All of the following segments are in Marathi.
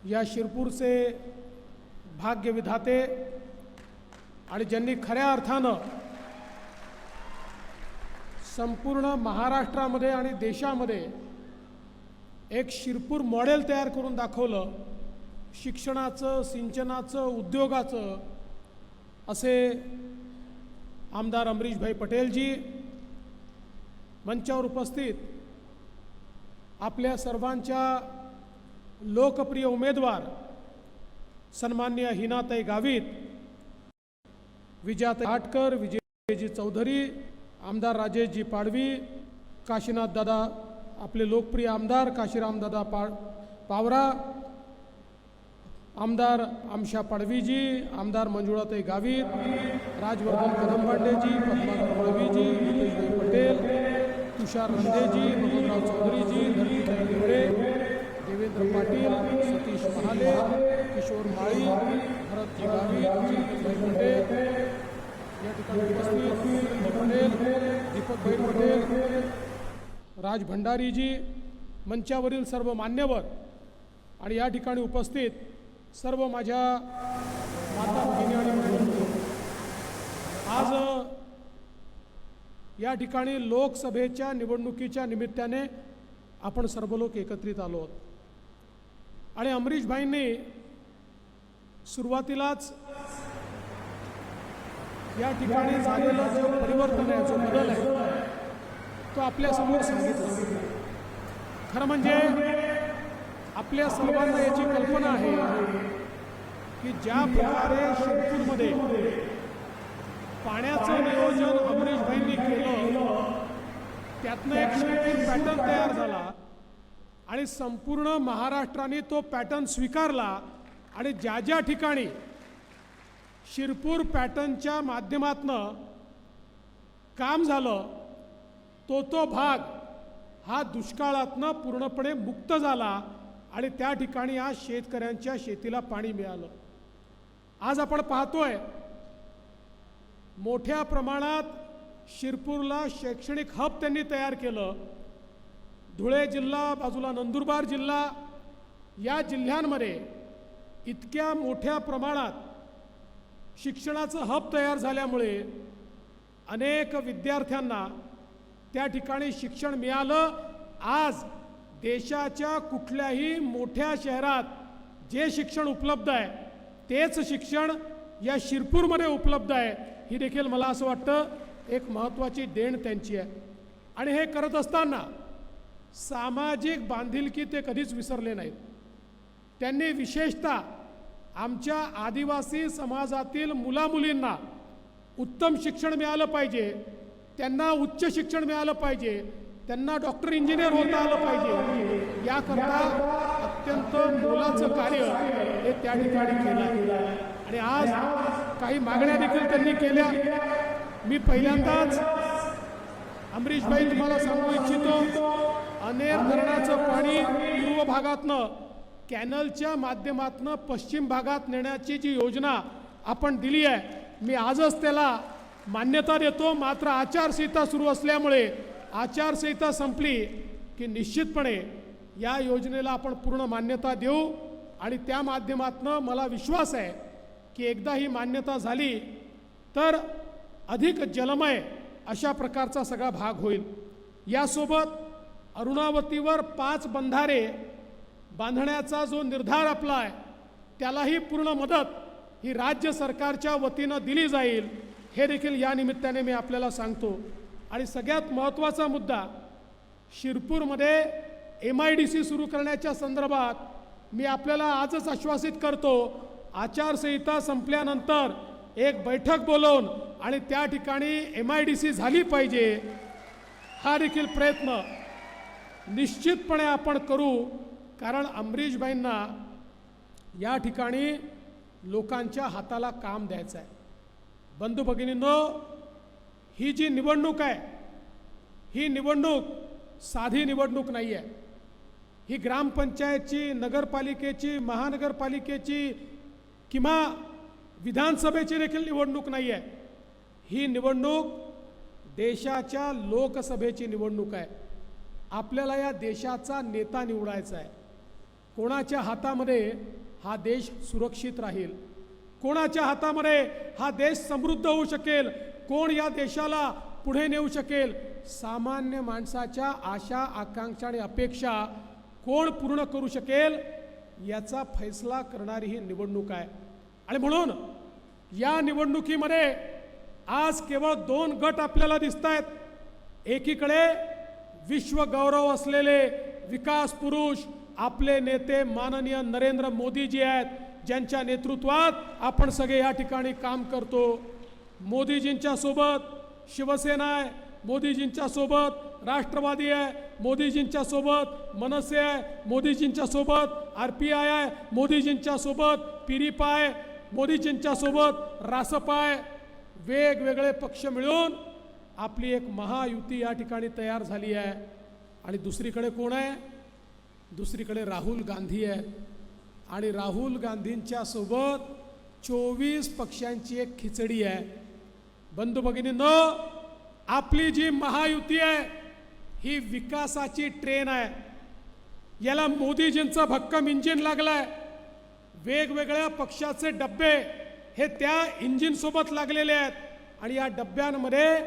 या शिरपूरचे भाग्य विधाते आणि ज्यांनी खऱ्या अर्थानं संपूर्ण महाराष्ट्रामध्ये आणि देशामध्ये एक शिरपूर मॉडेल तयार करून दाखवलं, शिक्षणाचं, सिंचनाचं, उद्योगाचं, असे आमदार अमरीशभाई पटेलजी, मंचावर उपस्थित आपल्या सर्वांच्या लोकप्रिय उमेदवार सन्माननीय हिनाताई गावित, विजयाताई आटकर, विजयजी चौधरी, आमदार राजेशजी पाडवी, काशीनाथ दादा, आपले लोकप्रिय आमदार काशीराम दादा पावरा, आमदार आमशा पाडवीजी, आमदार मंजुळाताई गावित, राजवर्धन कदमबांडेजी, पद्माकर मळवीजी, नितेशभाई पटेल, तुषार रंदेजी, भगवंतराव चौधरीजी, धनंजय देवरे, देवेंद्र पाटील, सतीश महाले, किशोर माळी, भरतजी गावित, चिंतनभाई पटेल, या ठिकाणी उपस्थित पटेल, दीपकभाई पटेल, राज भंडारीजी, मंचावरील सर्व मान्यवर आणि या ठिकाणी उपस्थित सर्व माझ्या माता भगिनी आणि बहिणी, आज या ठिकाणी लोकसभेच्या निवडणुकीच्या निमित्ताने आपण सर्व लोक एकत्रित आलो आहोत आणि अमरीशभाईंनी सुरुवातीलाच या ठिकाणी झालेलं जो परिवर्तन आहे, जो बदल आहे, तो आपल्यासमोर सांगितला. खरं म्हणजे आपल्या सर्वांना याची कल्पना आहे की ज्या प्रकारे शिरपूरमध्ये पाण्याचं नियोजन अमरीशभाईंनी केलं, त्यातनं एक शिरपूर पॅटर्न तयार झाला आणि संपूर्ण महाराष्ट्राने तो पॅटर्न स्वीकारला आणि ज्या ज्या ठिकाणी शिरपूर पॅटर्नच्या माध्यमातनं काम झालं, तो भाग हा दुष्काळातनं पूर्णपणे मुक्त झाला आणि त्या ठिकाणी आज शेतकऱ्यांच्या शेतीला पाणी मिळालं. आज आपण पाहतोय मोठ्या प्रमाणात शिरपूरला शैक्षणिक हब त्यांनी तयार केलं. धुळे जिल्हा, बाजूला नंदुरबार जिल्हा, या जिल्ह्यांमध्ये इतक्या मोठ्या प्रमाणात शिक्षणाचं हब तयार झाल्यामुळे अनेक विद्यार्थ्यांना त्या ठिकाणी शिक्षण मिळालं. आज देशाच्या कुठल्याही मोठ्या शहरात जे शिक्षण उपलब्ध आहे तेच शिक्षण या शिरपूरमध्ये उपलब्ध आहे. ही देखील मला असं वाटतं एक महत्त्वाची देण त्यांची आहे. आणि हे करत असताना सामाजिक बांधिलकी ते कधीच विसरले नाहीत. त्यांनी विशेषतः आमच्या आदिवासी समाजातील मुलामुलींना उत्तम शिक्षण मिळालं पाहिजे, त्यांना उच्च शिक्षण मिळालं पाहिजे, त्यांना डॉक्टर इंजिनियर होता आलं पाहिजे, याकरता अत्यंत मोलाचं कार्य हे त्या ठिकाणी केलं. आणि आज काही मागण्या देखील त्यांनी केल्या. मी पहिल्यांदाच अमरीशभाई तुम्हाला सांगू इच्छितो, अनेर धरणाचं पाणी पूर्व भागातनं कॅनलच्या माध्यमातून पश्चिम भागात नेण्याची जी योजना आपण दिली आहे, मी आजच त्याला मान्यता देतो. मात्र आचारसंहिता सुरू असल्यामुळे आचारसंहिता संपली की निश्चितपणे या योजनेला आपण पूर्ण मान्यता देऊ आणि त्या माध्यमातून मला विश्वास आहे की एकदा ही मान्यता झाली तर अधिक जलमय अशा प्रकारचा सगळा भाग होईल. यासोबत अरुणावतीवर 5 बंधारे बांधण्याचा जो निर्धार आपला आहे त्यालाही पूर्ण मदत ही राज्य सरकारच्या वतीनं दिली जाईल, हे देखील या निमित्ताने मी आपल्याला सांगतो. आणि सगळ्यात महत्त्वाचा मुद्दा, शिरपूरमध्ये MIDC सुरू करण्याच्या संदर्भात मी आपल्याला आजच आश्वासित करतो, आचारसंहिता संपल्यानंतर एक बैठक बोलवून आणि त्या ठिकाणी MIDC झाली पाहिजे, हा देखील प्रयत्न निश्चितपणे आपण करू. कारण अमरीशभाईंना या ठिकाणी लोकांच्या हाताला काम द्यायचं आहे. बंधू भगिनींनो, ही जी निवडणूक आहे, ही निवडणूक साधी निवडणूक नाही आहे. ही ग्रामपंचायतची, नगरपालिकेची, महानगरपालिकेची किंवा विधानसभेची देखील निवडणूक नाही आहे. ही निवडणूक देशाच्या लोकसभेची निवडणूक आहे. आपल्याला या देशाचा नेता निवडायचा आहे. कोणाच्या हातामध्ये हा देश सुरक्षित राहील, कोणाच्या हातामध्ये हा देश समृद्ध होऊ शकेल, कोण या देशाला पुढे नेऊ शकेल, सामान्य माणसाच्या आशा आकांक्षा आणि अपेक्षा कोण पूर्ण करू शकेल, याचा फैसला करणारी ही निवडणूक आहे. आणि म्हणून या निवडणुकीमध्ये आज केवळ 2 गट आपल्याला दिसत आहेत. एकीकडे विश्वगौरव असलेले विकास पुरुष आपले नेते माननीय नरेंद्र मोदीजी आहेत, ज्यांच्या नेतृत्वात आपण सगळे या ठिकाणी काम करतो. मोदीजींच्या सोबत शिवसेना आहे, मोदीजींच्या सोबत राष्ट्रवादी आहे, मोदीजींच्या सोबत मनसे आहे, मोदीजींच्या सोबत RPI आहे, मोदीजींच्या सोबत पिरिपा आहे, मोदीजींच्या सोबत रासपा आहे. वेगवेगळे पक्ष मिळून आपली एक महायुती या ठिकाणी तयार झाली आहे. आणि दुसरीकडे कोण आहे? दुसरीकडे राहुल गांधी आहे. आणि राहुल गांधींच्या सोबत 24 पक्षांची एक खिचडी आहे. बंधू भगिनींनो, आपली जी महायुती आहे ही विकासाची ट्रेन आहे. याला मोदीजींचं भक्कम इंजिन लागलंय. वेगवेगळ्या पक्षाचे डब्बे हे त्या इंजिन सोबत लागलेले आहेत. आणि या डब्यांमध्ये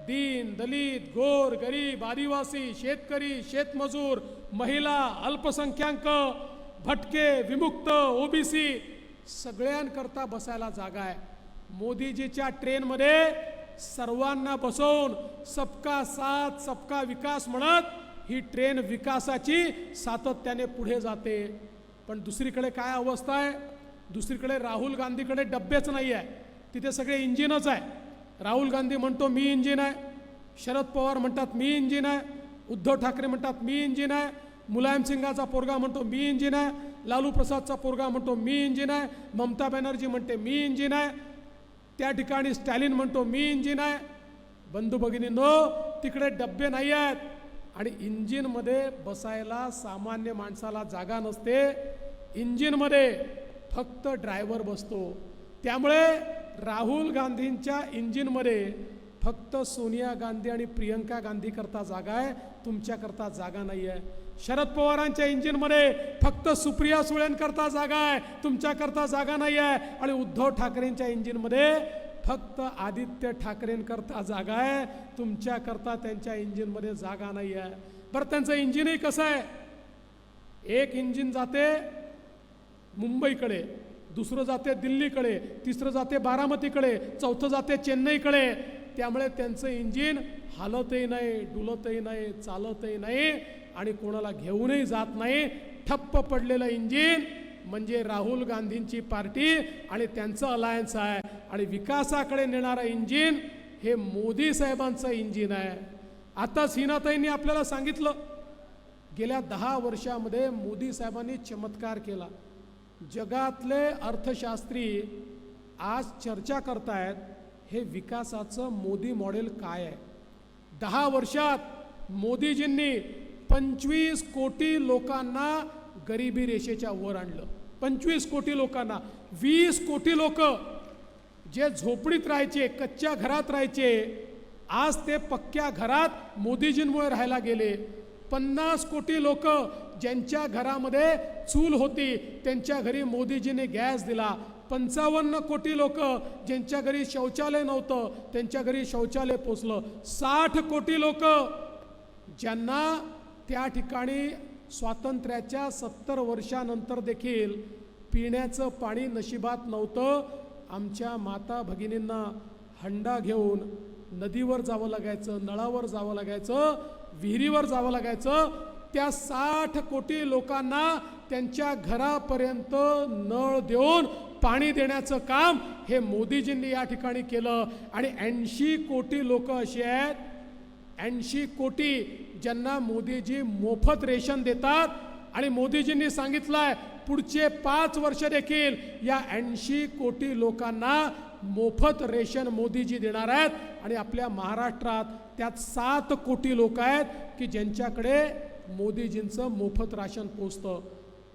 दीन दलित गोर गरीब आदिवासी शेतकरी शेतमजूर महिला अल्पसंख्याक भटके विमुक्त OBC सगळ्यांकरता बसायला जागा आहे. मोदीजीच्या ट्रेनमध्ये सर्वांना बसवून सबका साथ सबका विकास म्हणत ही ट्रेन विकासाची सातत्याने पुढे जाते. पण दुसरीकडे काय अवस्था आहे? दुसरीकडे राहुल गांधीकडे डब्बेच नाही आहे, तिथे सगळे इंजिनच आहे. राहुल गांधी म्हणतो मी इंजिन आहे, शरद पवार म्हणतात मी इंजिन आहे, उद्धव ठाकरे म्हणतात मी इंजिन आहे, मुलायम सिंगाचा पोरगा म्हणतो मी इंजिन आहे, लालू प्रसादचा पोरगा म्हणतो मी इंजिन आहे, ममता बॅनर्जी म्हणते मी इंजिन आहे, त्या ठिकाणी स्टॅलिन म्हणतो मी इंजिन आहे. बंधू भगिनींनो, तिकडे डब्बे नाही आहेत. आणि इंजिनमध्ये बसायला सामान्य माणसाला जागा नसते. इंजिनमध्ये फक्त ड्रायव्हर बसतो. त्यामुळे राहुल गांधींच्या इंजिनमध्ये फक्त सोनिया गांधी आणि प्रियंका गांधी करता जागा आहे, तुमच्याकरता जागा नाही आहे. शरद पवारांच्या इंजिनमध्ये फक्त सुप्रिया सुळेंकरता जागा आहे, तुमच्याकरता जागा नाही आहे. आणि उद्धव ठाकरेंच्या इंजिनमध्ये फक्त आदित्य ठाकरेंकरता जागा आहे, तुमच्याकरता त्यांच्या इंजिनमध्ये जागा नाही आहे. बरं, त्यांचं इंजिनही कसं आहे? एक इंजिन जाते मुंबईकडे, दुसरं जाते दिल्लीकडे, तिसरं जाते बारामतीकडे, चौथं जाते चेन्नईकडे. त्यामुळे त्यांचं इंजिन हालतही नाही, डुलतही नाही, चालतही नाही आणि कोणाला घेऊनही जात नाही. ठप्प पडलेलं इंजिन म्हणजे राहुल गांधींची पार्टी आणि त्यांचं अलायन्स आहे. आणि विकासाकडे नेणारं इंजिन हे मोदी साहेबांचं इंजिन आहे. आता सीनाताईंनी आपल्याला सांगितलं, गेल्या 10 वर्षामध्ये मोदी साहेबांनी चमत्कार केला. जगातले अर्थशास्त्री आज चर्चा करतायत हे विकासाचं मोदी मॉडेल काय आहे. 10 वर्षात मोदीजींनी 25 कोटी लोकांना गरिबी रेषेच्या वर आणलं. 25 कोटी लोकांना. 20 कोटी लोक जे झोपडीत राहायचे, कच्च्या घरात राहायचे, आज ते पक्क्या घरात मोदीजींमुळे राहायला गेले. 50 कोटी लोक ज्यांच्या घरामध्ये चूल होती त्यांच्या घरी मोदीजींनी गॅस दिला. 55 कोटी लोक ज्यांच्या घरी शौचालय नव्हतं त्यांच्या घरी शौचालय पोचलं. 60 कोटी लोक ज्यांना त्या ठिकाणी स्वातंत्र्याच्या 70 वर्षानंतर देखील पिण्याचं पाणी नशिबात नव्हतं. आमच्या माता भगिनींना हंडा घेऊन नदीवर जावं लागायचं, नळावर जावं लागायचं, विहिरीवर जावं लागायचं. त्या 60 कोटी लोकांना त्यांच्या घरापर्यंत नळ देऊन पाणी देण्याचं काम हे मोदीजींनी या ठिकाणी केलं. आणि 80 कोटी लोक अशी आहेत, 80 कोटी ज्यांना मोदीजी मोफत रेशन देतात. आणि मोदीजींनी सांगितलंय पुढचे 5 वर्ष देखील या 80 कोटी लोकांना मोफत रेशन मोदीजी देणार आहेत. आणि आपल्या महाराष्ट्रात त्यात 7 कोटी लोक आहेत की ज्यांच्याकडे मोदीजींचं मोफत राशन पोचतं.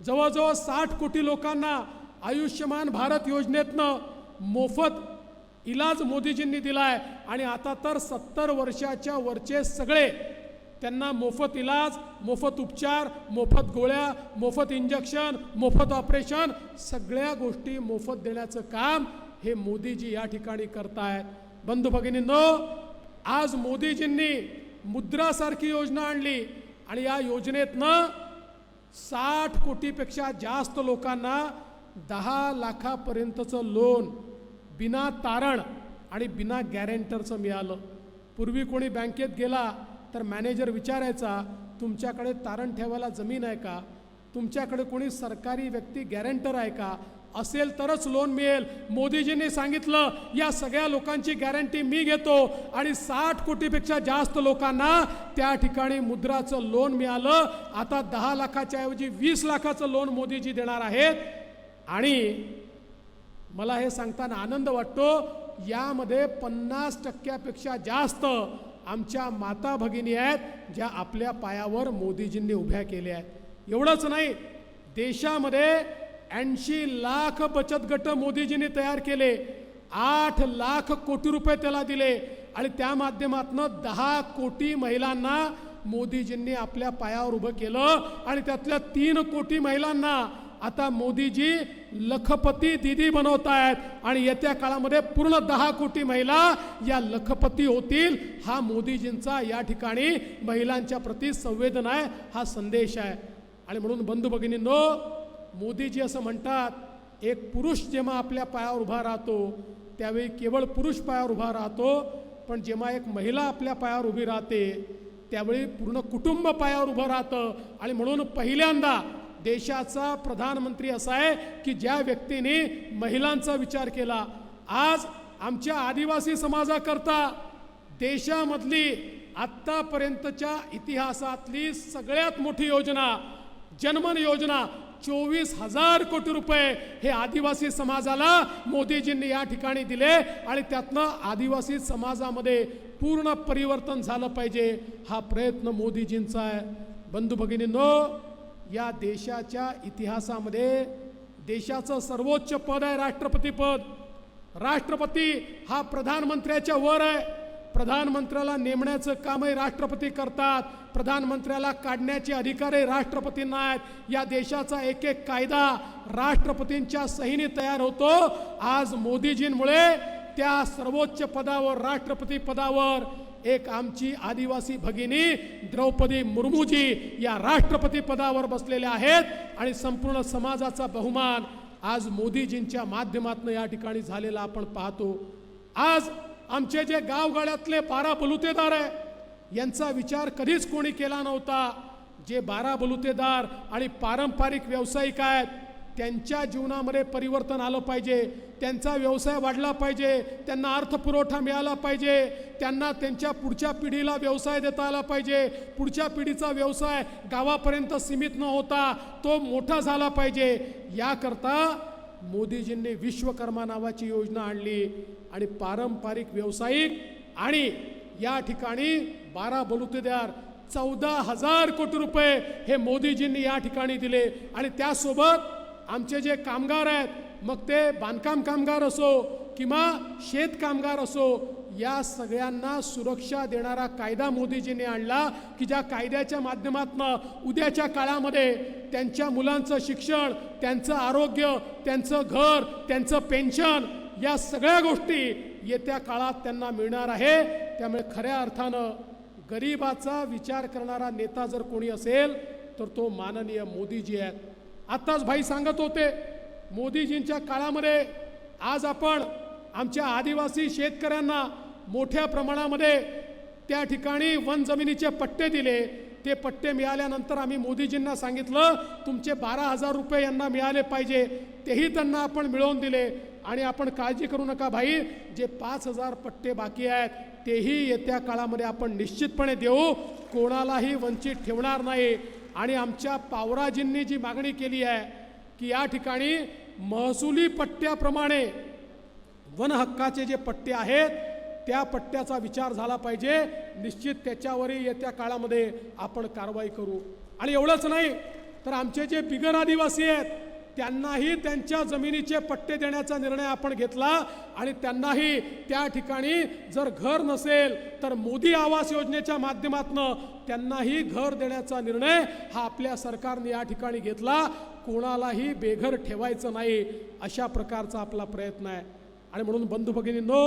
जवळजवळ 60 कोटी लोकांना आयुष्यमान भारत योजनेतनं मोफत इलाज मोदीजींनी दिलाय. आणि आता तर 70 वर्षाच्या वरचे सगळे त्यांना मोफत इलाज, मोफत उपचार, मोफत गोळ्या, मोफत इंजेक्शन, मोफत ऑपरेशन, सगळ्या गोष्टी मोफत देण्याचं काम हे मोदीजी या ठिकाणी करतायत. बंधू भगिनींनो, आज मोदीजींनी मुद्रासारखी योजना आणली आणि या योजनेतनं 60 कोटीपेक्षा जास्त लोकांना 10 लाखापर्यंतचं लोन बिना तारण आणि बिना गॅरेंटरचं मिळालं. पूर्वी कोणी बँकेत गेला तर मॅनेजर विचारायचा, तुमच्याकडे तारण ठेवायला जमीन आहे का, तुमच्याकडे कोणी सरकारी व्यक्ती गॅरेंटर आहे का, असेल तरच लोन मिळेल. मोदीजींनी सांगितलं या सगळ्या लोकांची गॅरंटी मी घेतो आणि 60 कोटीपेक्षा जास्त लोकांना त्या ठिकाणी मुद्राचं लोन मिळालं. आता 10 लाखाच्या ऐवजी 20 लाखाचं लोन मोदीजी देणार आहेत. आणि मला हे सांगताना आनंद वाटतो, यामध्ये 50% जास्त आमच्या माता भगिनी आहेत ज्या आपल्या पायावर मोदीजींनी उभ्या केल्या आहेत. एवढंच नाही, देशामध्ये 80 लाख बचत गट मोदीजींनी तयार केले, 8 लाख कोटी रुपये त्याला दिले आणि त्या माध्यमातून 10 कोटी महिलांना मोदीजींनी आपल्या पायावर उभं केलं. आणि त्यातल्या 3 कोटी महिलांना आता मोदीजी लखपती दीदी बनवत आहेत आणि येत्या काळामध्ये पूर्ण 10 कोटी महिला या लखपती होतील. हा मोदीजींचा या ठिकाणी महिलांच्या प्रती संवेदना आहे, हा संदेश आहे. आणि म्हणून बंधू भगिनींनो, मोदीजी असं म्हणतात, एक पुरुष जेव्हा आपल्या पायावर उभा राहतो त्यावेळी केवळ पुरुष पायावर उभा राहतो, पण जेव्हा एक महिला आपल्या पायावर उभी राहते त्यावेळी पूर्ण कुटुंब पायावर उभं राहतं. आणि म्हणून पहिल्यांदा देशाचा प्रधानमंत्री असा आहे की ज्या व्यक्तीने महिलांचा विचार केला. आज आमच्या आदिवासी समाजाकरता देशामधली आत्तापर्यंतच्या इतिहासातली सगळ्यात मोठी योजना जनमन योजना, 24,000 कोटी रुपये हे आदिवासी समाजाला मोदीजींनी या ठिकाणी दिले आणि त्यातनं आदिवासी समाजामध्ये पूर्ण परिवर्तन झालं पाहिजे, हा प्रयत्न मोदीजींचा आहे. बंधू भगिनींनो, या देशाच्या इतिहासामध्ये देशाचं सर्वोच्च पद आहे राष्ट्रपती पद. राष्ट्रपती हा प्रधानमंत्र्याच्या वर आहे. प्रधानमंत्र्याला नेमण्याचं कामही राष्ट्रपती करतात, प्रधानमंत्र्याला काढण्याचे अधिकारही राष्ट्रपतींना आहेत. या देशाचा एक एक कायदा राष्ट्रपतींच्या सहीने तयार होतो. आज मोदीजींमुळे त्या सर्वोच्च पदावर, राष्ट्रपती पदावर, एक आमची आदिवासी भगिनी द्रौपदी मुर्मूजी या राष्ट्रपती पदावर बसलेल्या आहेत. आणि संपूर्ण समाजाचा बहुमान आज मोदीजींच्या माध्यमातून या ठिकाणी झालेला आपण पाहतो. आज आमचे जे गावगाड्यातले 12 बलुतेदार आहे यांचा विचार कधीच कोणी केला नव्हता. जे 12 बलुतेदार आणि पारंपरिक व्यावसायिक आहेत त्यांच्या जीवनामध्ये परिवर्तन आलं पाहिजे, त्यांचा व्यवसाय वाढला पाहिजे, त्यांना अर्थपुरवठा मिळाला पाहिजे, त्यांना त्यांच्या पुढच्या पिढीला व्यवसाय देता आला पाहिजे, पुढच्या पिढीचा व्यवसाय गावापर्यंत सीमित न होता तो मोठा झाला पाहिजे. याकरता मोदीजींनी विश्वकर्मा नावाची योजना आणली आणि पारंपरिक व्यावसायिक आणि या ठिकाणी 12 बलुतेदार 14,000 कोटी रुपये हे मोदीजींनी या ठिकाणी दिले. आणि त्यासोबत आमचे जे कामगार आहेत, मग ते बांधकाम कामगार असो किंवा शेत कामगार असो, या सगळ्यांना सुरक्षा देणारा कायदा मोदीजींनी आणला की ज्या कायद्याच्या माध्यमातून उद्याच्या काळामध्ये त्यांच्या मुलांचं शिक्षण, त्यांचं आरोग्य, त्यांचं घर, त्यांचं पेन्शन या सगळ्या गोष्टी येत्या काळात त्यांना मिळणार आहे. त्यामुळे खऱ्या अर्थानं गरिबाचा विचार करणारा नेता जर कोणी असेल तर तो माननीय मोदीजी आहेत. आत्ताच भाई सांगत होते, मोदीजींच्या काळामध्ये आज आपण आमच्या आदिवासी शेतकऱ्यांना मोठ्या प्रमाणामध्ये त्या ठिकाणी वन जमिनीचे पट्टे दिले. ते पट्टे मिळाल्यानंतर आम्ही मोदीजींना सांगितलं तुमचे 12,000 रुपये यांना मिळाले पाहिजे, तेही त्यांना आपण मिळवून दिले. आणि आपण काळजी करू नका भाई, जे 5,000 पट्टे बाकी आहेत तेही येत्या काळामध्ये आपण निश्चितपणे देऊ, कोणालाही वंचित ठेवणार नाही. आणि आमच्या पावराजींनी जी मागणी केली आहे की या ठिकाणी महसुली पट्ट्याप्रमाणे वन हक्काचे जे पट्टे आहेत त्या पट्ट्याचा विचार झाला पाहिजे, निश्चित त्याच्यावरही येत्या काळामध्ये आपण कारवाई करू. आणि एवढंच नाही तर आमचे जे बिगर आदिवासी आहेत त्यांनाही त्यांच्या जमिनीचे पट्टे देण्याचा निर्णय आपण घेतला आणि त्यांनाही त्या ठिकाणी जर घर नसेल तर मोदी आवास योजनेच्या माध्यमातून त्यांनाही घर देण्याचा निर्णय हा आपल्या सरकारने या ठिकाणी घेतला. कोणालाही बेघर ठेवायचं नाही अशा प्रकारचा आपला प्रयत्न आहे. आणि म्हणून बंधू भगिनींनो,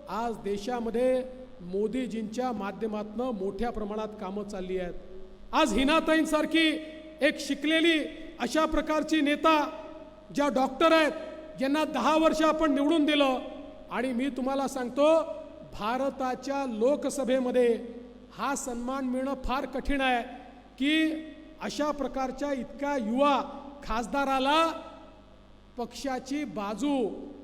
आज देशामध्ये मोदीजींच्या माध्यमातून मोठ्या प्रमाणात कामं चालली आहेत. आज हिनाताईंसारखी एक शिकलेली अशा प्रकारची नेता ज्या डॉक्टर आहेत, ज्यांना 10 वर्ष आपण निवडून दिलं, आणि मी तुम्हाला सांगतो भारताच्या लोकसभेमध्ये हा सन्मान मिळणं फार कठीण आहे की अशा प्रकारच्या इतक्या युवा खासदाराला पक्षाची बाजू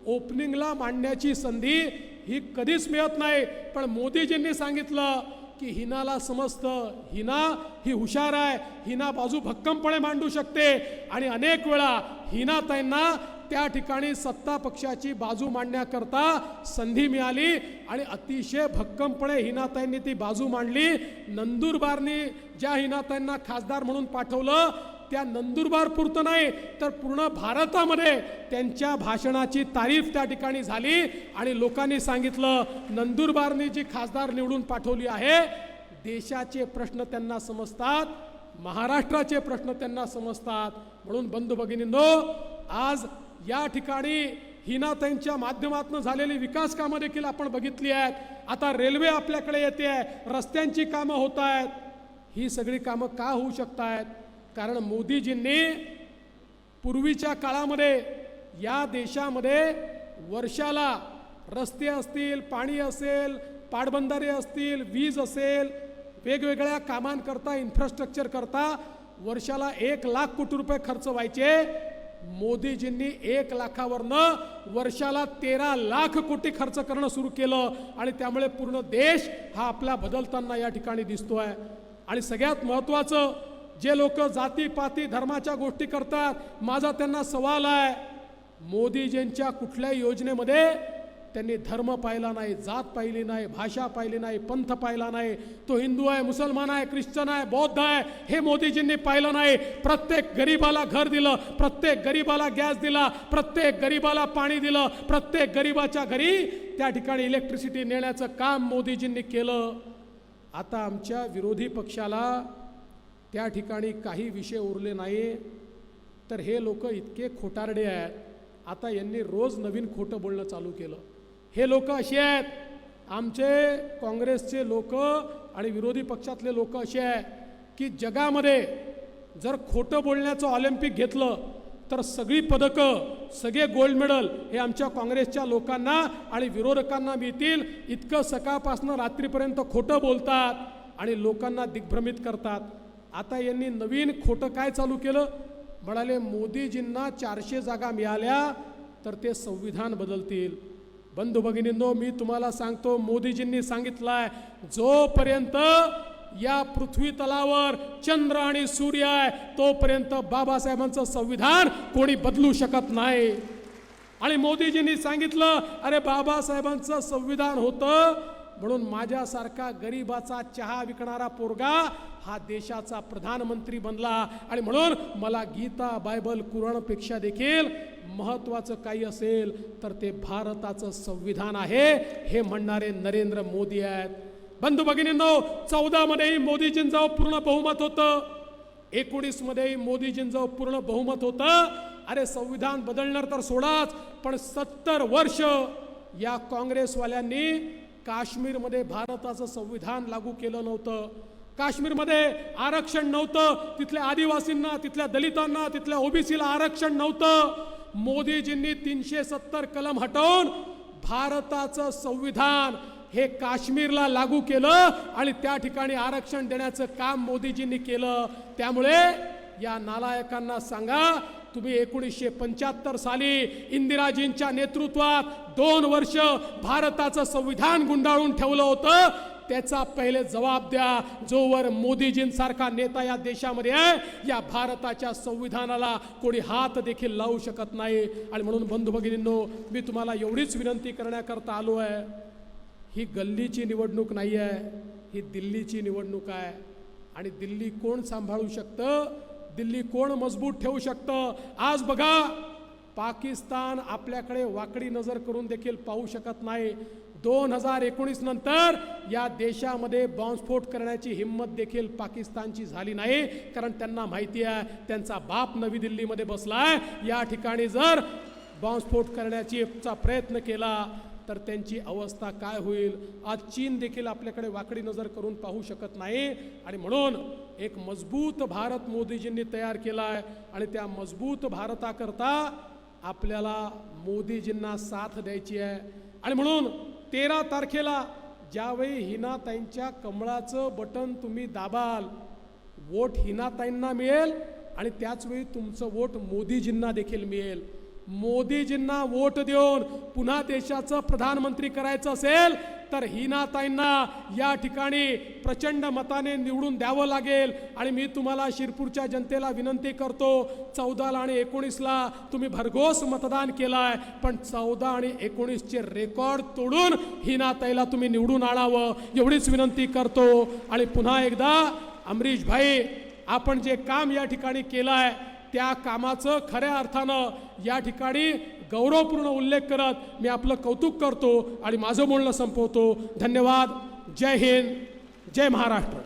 ओपनिंगला मांडण्याची संधी ही कधीच मिळत नाही. पण मोदीजींनी सांगितलं की हिनाला समजतं, हिना ही हुशार आहे, हिना बाजू भक्कमपणे मांडू शकते. आणि अनेक वेळा हिनाताईंना त्या ठिकाणी सत्ता पक्षाची बाजू मांडण्याकरता संधी मिळाली आणि अतिशय भक्कमपणे हिनाताईंनी ती बाजू मांडली. नंदुरबारनी ज्या हिनाताईंना खासदार म्हणून पाठवलं त्या नंदुरबार पुरतं नाही तर पूर्ण भारतामध्ये त्यांच्या भाषणाची तारीफ त्या ठिकाणी झाली. आणि लोकांनी सांगितलं नंदुरबारनी जी खासदार निवडून पाठवली आहे, देशाचे प्रश्न त्यांना समजतात, महाराष्ट्राचे प्रश्न त्यांना समजतात. म्हणून बंधू भगिनींनो, आज या ठिकाणी हिनाताईंच्या माध्यमातून झालेली विकास कामं देखील आपण बघितली आहेत. आता रेल्वे आपल्याकडे येते आहे, रस्त्यांची कामं होत आहेत. ही सगळी कामं का होऊ शकत आहेत? कारण मोदीजींनी पूर्वीच्या काळामध्ये या देशामध्ये वर्षाला रस्ते असतील, पाणी असेल, पाटबंधारे असतील, वीज असेल, वेगवेगळ्या कामांकरता इन्फ्रास्ट्रक्चर करता वर्षाला 1 लाख कोटी रुपये खर्च व्हायचे. मोदीजींनी 1 लाखावरनं वर्षाला 13 लाख कोटी खर्च करणं सुरू केलं आणि त्यामुळे पूर्ण देश हा आपला बदलताना या ठिकाणी दिसतोय. आणि सगळ्यात महत्त्वाचं, जे लोक जातीपाती धर्माच्या गोष्टी करतात, माझा त्यांना सवाल आहे, मोदीजींच्या कुठल्याही योजनेमध्ये त्यांनी धर्म पाहिला नाही, जात पाहिली नाही, भाषा पाहिली नाही, पंथ पाहिला नाही. तो हिंदू आहे, मुसलमान आहे, ख्रिश्चन आहे, बौद्ध आहे, हे मोदीजींनी पाहिलं नाही. प्रत्येक गरीबाला घर दिलं, प्रत्येक गरीबाला गॅस दिला, प्रत्येक गरीबाला पाणी दिलं, प्रत्येक गरीबाच्या घरी त्या ठिकाणी इलेक्ट्रिसिटी नेण्याचं काम मोदीजींनी केलं. आता आमच्या विरोधी पक्षाला त्या ठिकाणी काही विषय उरले नाही तर हे लोक इतके खोटारडे आहेत. आता यांनी रोज नवीन खोटं बोलणं चालू केलं. हे लोक असे आहेत, आमचे काँग्रेसचे लोक आणि विरोधी पक्षातले लोक असे आहे की जगामध्ये जर खोटं बोलण्याचं ऑलिम्पिक घेतलं तर सगळी पदकं, सगळे गोल्ड मेडल हे आमच्या काँग्रेसच्या लोकांना आणि विरोधकांना मिळतील. इतकं सकाळपासून रात्रीपर्यंत खोटं बोलतात आणि लोकांना दिग्भ्रमित करतात. आता यांनी नवीन खोटं काय चालू केलं? म्हणाले मोदीजींना 400 जागा मिळाल्या तर ते संविधान बदलतील. बंधू भगिनींनो, मी तुम्हाला सांगतो, मोदीजींनी सांगितलंय जोपर्यंत या पृथ्वी तलावर चंद्र आणि सूर्य आहे तोपर्यंत बाबासाहेबांचं संविधान कोणी बदलू शकत नाही. आणि मोदीजींनी सांगितलं, अरे बाबासाहेबांचं संविधान होतं म्हणून माझ्यासारखा गरीबाचा चहा विकणारा पोरगा हा देशाचा प्रधानमंत्री बनला. आणि म्हणून मला गीता, बायबल, कुराणपेक्षा देखील महत्त्वाचं काही असेल तर ते भारताचं संविधान आहे, हे म्हणणारे नरेंद्र मोदी आहेत. बंधू भगिनींनो, 14 मध्येही मोदीजींचं पूर्ण बहुमत होतं, 19 मध्येही मोदीजींचं पूर्ण बहुमत होतं. अरे संविधान बदलणार तर सोडाच, पण 70 वर्ष या काँग्रेसवाल्यांनी काश्मीरमध्ये भारताचं संविधान लागू केलं नव्हतं. काश्मीरमध्ये आरक्षण नव्हतं, तिथल्या आदिवासींना, तिथल्या दलितांना, तिथल्या ओबीसीला आरक्षण नव्हतं. मोदीजींनी 370 कलम हटवून भारताचं संविधान हे काश्मीरला लागू केलं आणि त्या ठिकाणी आरक्षण देण्याचं काम मोदीजींनी केलं. त्यामुळे या नालायकांना सांगा, तुम्ही 1975 साली इंदिराजींच्या नेतृत्वात 2 वर्ष भारताचं संविधान गुंडाळून ठेवलं होतं, त्याचा पहिले जबाब द्या. जोवर मोदीजींसारखा नेता या देशामध्ये आहे, या भारताच्या संविधानाला कोणी हात देखील लावू शकत नाही. आणि म्हणून बंधू भगिनींनो, मी तुम्हाला एवढीच विनंती करण्याकरता आलो आहे, ही गल्लीची निवडणूक नाही आहे, ही दिल्लीची निवडणूक आहे. आणि दिल्ली कोण सांभाळू शकतं? दिल्ली कोण मजबूत ठेवू शकतं? आज बघा, पाकिस्तान आपल्याकडे वाकडी नजर करून देखील पाहू शकत नाही. 2019 नंतर या देशामध्ये बॉम्बस्फोट करण्याची हिंमत देखील पाकिस्तानची झाली नाही, कारण त्यांना माहिती आहे त्यांचा बाप नवी दिल्लीमध्ये बसलाय. या ठिकाणी जर बॉम्बस्फोट करण्याचा प्रयत्न केला तर त्यांची अवस्था काय होईल? आज चीन देखील आपल्याकडे वाकडी नजर करून पाहू शकत नाही. आणि म्हणून एक मजबूत भारत मोदीजींनी तयार केला आहे आणि त्या मजबूत भारताकरता आपल्याला मोदीजींना साथ द्यायची आहे. आणि म्हणून 13 तारखेला ज्यावेळी हिनाताईंच्या कमळाचं बटन तुम्ही दाबाल, वोट हिनाताईंना मिळेल आणि त्याचवेळी तुमचं वोट मोदीजींना देखील मिळेल. मोदीजींना वोट देऊन पुन्हा देशाचं प्रधानमंत्री करायचं असेल तर हिनाताईंना या ठिकाणी प्रचंड मताने निवडून द्यावं लागेल. आणि मी तुम्हाला शिरपूरच्या जनतेला विनंती करतो, 14 आणि 19ला तुम्ही भरघोस मतदान केलंय, पण 14 आणि 19चे रेकॉर्ड तोडून हिनाताईला तुम्ही निवडून आणावं एवढीच विनंती करतो. आणि पुन्हा एकदा अमरीश भाई, आपण जे काम या ठिकाणी केलं आहे त्या कामाचं खऱ्या अर्थानं या ठिकाणी गौरवपूर्ण उल्लेख करत मी आपलं कौतुक करतो आणि माझं बोलणं संपवतो. धन्यवाद. जय हिंद, जय महाराष्ट्र.